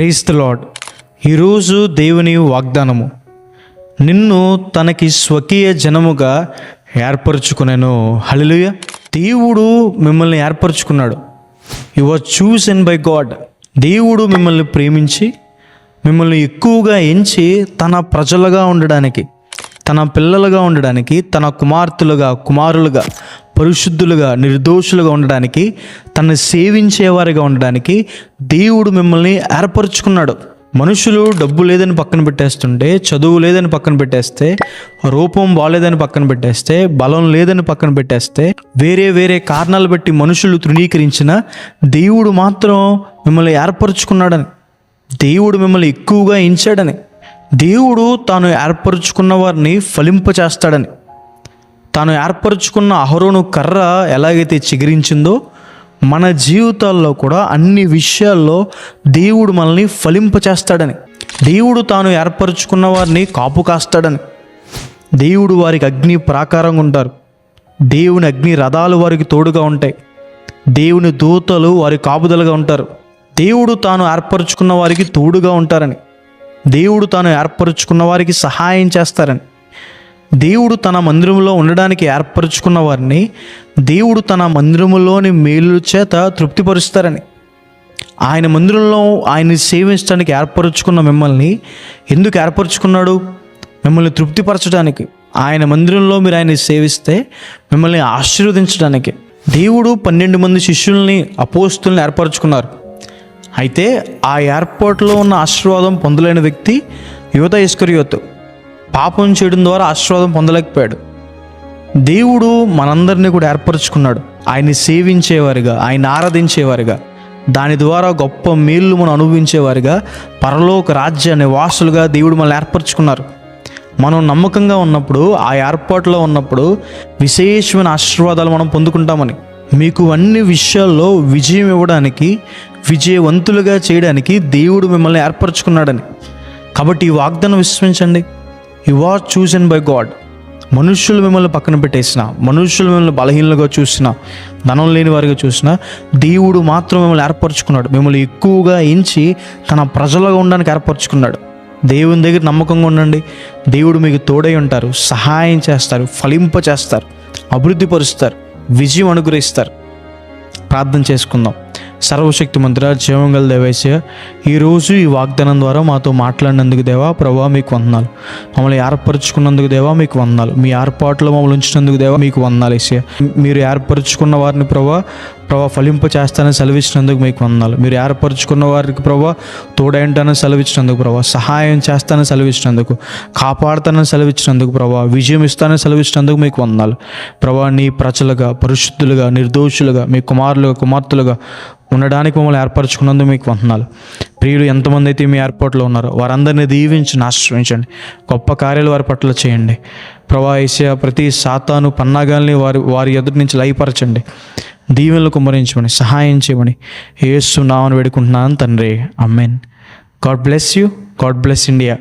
Praise the lord. ఈరోజు దేవుని వాగ్దానము, నిన్ను తనకి స్వకీయ జనముగా ఏర్పరచుకునేను. హల్లెలూయా. దేవుడు మిమ్మల్ని ఏర్పరచుకున్నాడు. You are chosen by God. దేవుడు మిమ్మల్ని ప్రేమించి మిమ్మల్ని ఎక్కువగా ఎంచి తన ప్రజలుగా ఉండడానికి, తన పిల్లలుగా ఉండడానికి, తన కుమారులుగా పరిశుద్ధులుగా నిర్దోషులుగా ఉండడానికి, తను సేవించేవారిగా ఉండడానికి దేవుడు మిమ్మల్ని ఏర్పరచుకున్నాడు. మనుషులు డబ్బు లేదని పక్కన పెట్టేస్తుంటే, చదువు లేదని పక్కన పెట్టేస్తే, రూపం బాలేదని పక్కన పెట్టేస్తే, బలం లేదని పక్కన పెట్టేస్తే, వేరే కారణాలు బట్టి మనుషులు తృణీకరించిన దేవుడు మాత్రం మిమ్మల్ని ఏర్పరచుకున్నాడని, దేవుడు మిమ్మల్ని ఎక్కువగా ఎంచాడని, దేవుడు తాను ఏర్పరచుకున్న వారిని ఫలింపచేస్తాడని, తాను ఏర్పరచుకున్న అహరోను కర్ర ఎలాగైతే చిగురించిందో మన జీవితాల్లో కూడా అన్ని విషయాల్లో దేవుడు మనల్ని ఫలింపచేస్తాడని, దేవుడు తాను ఏర్పరచుకున్న వారిని కాపు కాస్తాడని, దేవుడు వారికి అగ్ని ప్రాకారంగా ఉంటారు, దేవుని అగ్ని రథాలు వారికి తోడుగా ఉంటాయి, దేవుని దూతలు వారి కాపుదలుగా ఉంటారు, దేవుడు తాను ఏర్పరచుకున్న వారికి తోడుగా ఉంటారని, దేవుడు తాను ఏర్పరచుకున్న వారికి సహాయం చేస్తారని, దేవుడు తన మందిరంలో ఉండడానికి ఏర్పరచుకున్న వారిని దేవుడు తన మందిరంలోని మేలుల చేత తృప్తిపరుస్తారని, ఆయన మందిరంలో ఆయన్ని సేవించడానికి ఏర్పరచుకున్న మిమ్మల్ని ఎందుకు ఏర్పరచుకున్నాడు? మిమ్మల్ని తృప్తిపరచడానికి. ఆయన మందిరంలో మీరు ఆయన్ని సేవిస్తే మిమ్మల్ని ఆశీర్వదించడానికి. దేవుడు 12 మంది శిష్యుల్ని, అపోస్తుల్ని ఏర్పరచుకున్నారు. అయితే ఆ ఏర్పాటులో ఉన్న ఆశీర్వాదం పొందలేని వ్యక్తి యూదా ఇస్కరియోతు. పాపం చేయడం ద్వారా ఆశీర్వాదం పొందలేకపోయాడు. దేవుడు మనందరినీ కూడా ఏర్పరచుకున్నాడు ఆయన్ని సేవించేవారిగా, ఆయన ఆరాధించేవారిగా, దాని ద్వారా గొప్ప మేళ్ళు మనం అనుభవించేవారిగా, పరలోక రాజ్య నివాసులుగా దేవుడు మనల్ని ఏర్పరచుకున్నారు. మనం నమ్మకంగా ఉన్నప్పుడు, ఆ ఏర్పాటులో ఉన్నప్పుడు విశేషమైన ఆశీర్వాదాలు మనం పొందుకుంటామని, మీకు అన్ని విషయాల్లో విజయం ఇవ్వడానికి, విజయవంతులుగా చేయడానికి దేవుడు మిమ్మల్ని ఏర్పరచుకున్నాడని. కాబట్టి ఈ వాగ్దానం విశ్వసించండి. You are chosen by God. మనుష్యులు మిమ్మల్ని పక్కన పెట్టేసిన, మనుష్యులు మిమ్మల్ని బలహీనలుగా చూసిన, ధనం లేని వారిగా చూసిన, దేవుడు మాత్రం మిమ్మల్ని ఏర్పరచుకున్నాడు. మిమ్మల్ని ఎక్కువగా ఎంచి తన ప్రజలుగా ఉండడానికి ఏర్పరచుకున్నాడు. దేవుని దగ్గర నమ్మకంగా ఉండండి. దేవుడు మీకు తోడై ఉంటారు, సహాయం చేస్తారు, ఫలింపచేస్తారు, అభివృద్ధిపరుస్తారు, విజయం అనుగ్రహిస్తారు. ప్రార్థన చేసుకుందాం. సర్వశక్తిమంతుడా, జీవంగల దేవేశయ్య, ఈరోజు ఈ వాగ్దానం ద్వారా మాతో మాట్లాడినందుకు దేవా ప్రభా మీకు వందనాలు. మమ్మల్ని ఏర్పరచుకున్నందుకు దేవా మీకు వందనాలు. మీ ఏర్పాట్లో మమ్మల్ని ఉంచినందుకు దేవా మీకు వందనాలు. ఏసయ్య, మీరు ఏర్పరచుకున్న వారిని ప్రభా ఫలింప చేస్తానని సెలవిచ్చినందుకు మీకు వందనాలు. మీరు ఏర్పరచుకున్న వారికి ప్రభా తోడైంటానని సెలవిచ్చినందుకు ప్రభా, సహాయం చేస్తానని సెలవిచ్చినందుకు, కాపాడుతానని సెలవిచ్చినందుకు ప్రభా, విజయం ఇస్తానని సెలవిచ్చినందుకు మీకు వందనాలు. ప్రభా, నీ ప్రజలుగా, పరిశుద్ధులుగా, నిర్దోషులుగా, మీ కుమార్తెలుగా ఉండడానికి మమ్మల్ని ఏర్పరచుకున్నందుకు మీకు వందనాలు. ప్రియులు ఎంతమంది అయితే మీ ఏర్పాట్లో ఉన్నారో వారందరినీ దీవించి ఆశ్రయించండి. గొప్ప కార్యాలు వారి పట్ల చేయండి ప్రభా. యేసయ్య, ప్రతి సాతాను పన్నాగాల్ని వారి ఎదుటి నుంచి లయపరచండి. దీవెనలు కుమ్మరించమని, సహాయం చేయమని యేసు నామమున వేడుకుంటున్నాను తండ్రి. Amen. God bless you. God bless India.